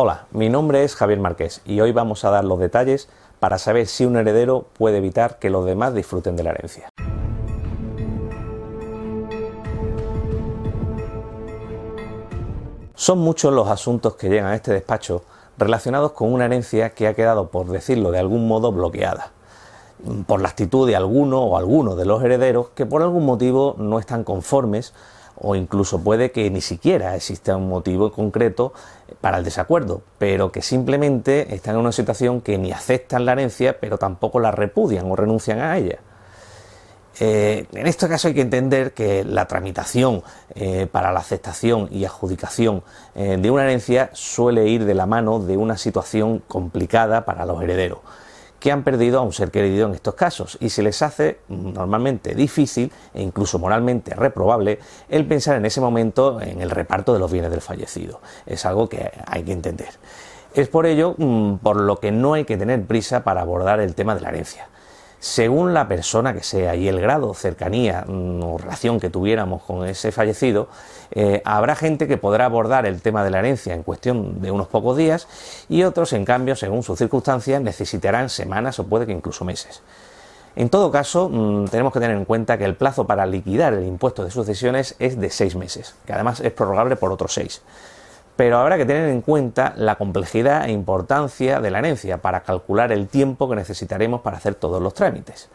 Hola, mi nombre es Javier Márquez y hoy vamos a dar los detalles para saber si un heredero puede evitar que los demás disfruten de la herencia. Son muchos los asuntos que llegan a este despacho relacionados con una herencia que ha quedado, por decirlo de algún modo, bloqueada, por la actitud de alguno o algunos de los herederos que por algún motivo no están conformes, o incluso puede que ni siquiera exista un motivo concreto para el desacuerdo, pero que simplemente están en una situación que ni aceptan la herencia, pero tampoco la repudian o renuncian a ella. En este caso hay que entender que la tramitación para la aceptación y adjudicación de una herencia suele ir de la mano de una situación complicada para los herederos, que han perdido a un ser querido en estos casos, y se les hace normalmente difícil e incluso moralmente reprobable el pensar en ese momento en el reparto de los bienes del fallecido. Es algo que hay que entender. Es por ello por lo que no hay que tener prisa para abordar el tema de la herencia. Según la persona que sea y el grado, cercanía o relación que tuviéramos con ese fallecido, habrá gente que podrá abordar el tema de la herencia en cuestión de unos pocos días, y otros, en cambio, según sus circunstancias, necesitarán semanas o puede que incluso meses. En todo caso, tenemos que tener en cuenta que el plazo para liquidar el impuesto de sucesiones es de 6 meses, que además es prorrogable por otros 6. Pero habrá que tener en cuenta la complejidad e importancia de la herencia para calcular el tiempo que necesitaremos para hacer todos los trámites.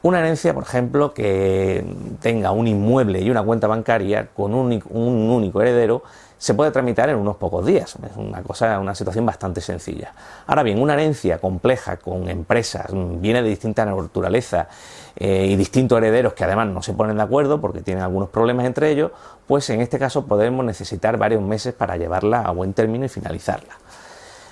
Una herencia, por ejemplo, que tenga un inmueble y una cuenta bancaria con un único heredero, se puede tramitar en unos pocos días. Es una situación bastante sencilla. Ahora bien, una herencia compleja con empresas, bienes de distinta naturaleza y distintos herederos que además no se ponen de acuerdo porque tienen algunos problemas entre ellos, pues en este caso podemos necesitar varios meses para llevarla a buen término y finalizarla.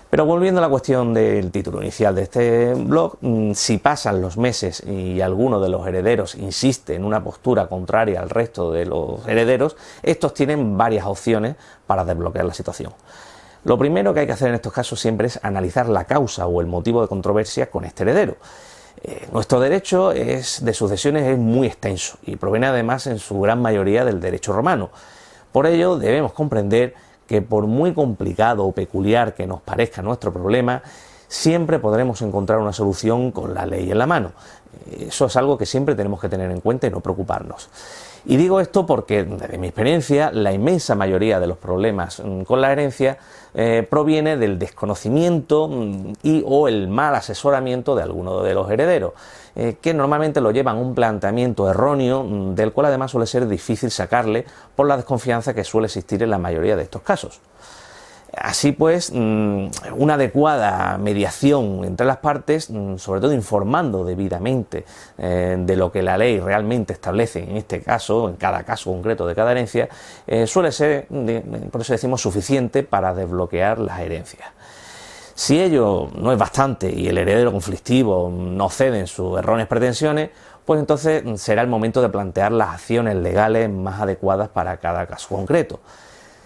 Pero volviendo a la cuestión del título inicial de este blog, si pasan los meses y alguno de los herederos insiste en una postura contraria al resto de los herederos, estos tienen varias opciones para desbloquear la situación. Lo primero que hay que hacer en estos casos siempre es analizar la causa o el motivo de controversia con este heredero. Nuestro derecho de sucesiones es muy extenso y proviene además en su gran mayoría del derecho romano. Por ello debemos comprender que por muy complicado o peculiar que nos parezca nuestro problema, siempre podremos encontrar una solución con la ley en la mano. Eso es algo que siempre tenemos que tener en cuenta y no preocuparnos. Y digo esto porque, desde mi experiencia, la inmensa mayoría de los problemas con la herencia proviene del desconocimiento o el mal asesoramiento de alguno de los herederos, que normalmente lo llevan a un planteamiento erróneo, del cual además suele ser difícil sacarle por la desconfianza que suele existir en la mayoría de estos casos. Así pues, una adecuada mediación entre las partes, sobre todo informando debidamente de lo que la ley realmente establece en este caso, en cada caso concreto de cada herencia, suele ser, por eso decimos, suficiente para desbloquear las herencias. Si ello no es bastante y el heredero conflictivo no cede en sus erróneas pretensiones, pues entonces será el momento de plantear las acciones legales más adecuadas para cada caso concreto.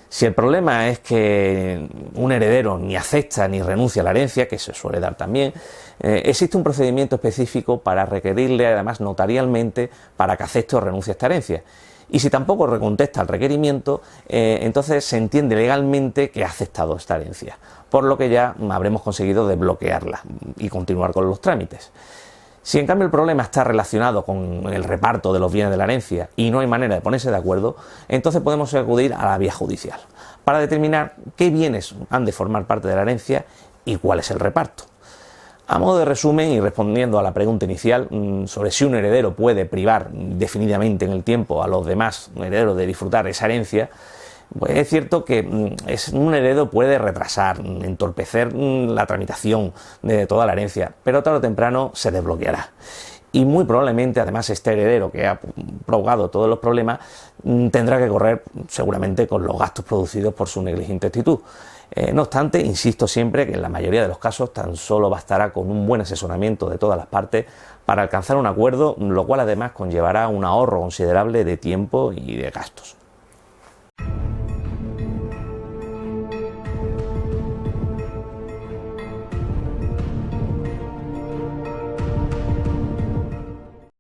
Si el problema es que un heredero ni acepta ni renuncia a la herencia, que se suele dar también, existe un procedimiento específico para requerirle además notarialmente para que acepte o renuncie a esta herencia. Y si tampoco recontesta al requerimiento, entonces se entiende legalmente que ha aceptado esta herencia, por lo que ya habremos conseguido desbloquearla y continuar con los trámites. Si en cambio el problema está relacionado con el reparto de los bienes de la herencia y no hay manera de ponerse de acuerdo, entonces podemos acudir a la vía judicial para determinar qué bienes han de formar parte de la herencia y cuál es el reparto. A modo de resumen y respondiendo a la pregunta inicial sobre si un heredero puede privar definidamente en el tiempo a los demás herederos de disfrutar esa herencia, pues es cierto que un heredero puede retrasar, entorpecer la tramitación de toda la herencia, pero tarde o temprano se desbloqueará. Y muy probablemente, además, este heredero que ha provocado todos los problemas tendrá que correr seguramente con los gastos producidos por su negligente actitud. No obstante, insisto siempre que en la mayoría de los casos tan solo bastará con un buen asesoramiento de todas las partes para alcanzar un acuerdo, lo cual además conllevará un ahorro considerable de tiempo y de gastos.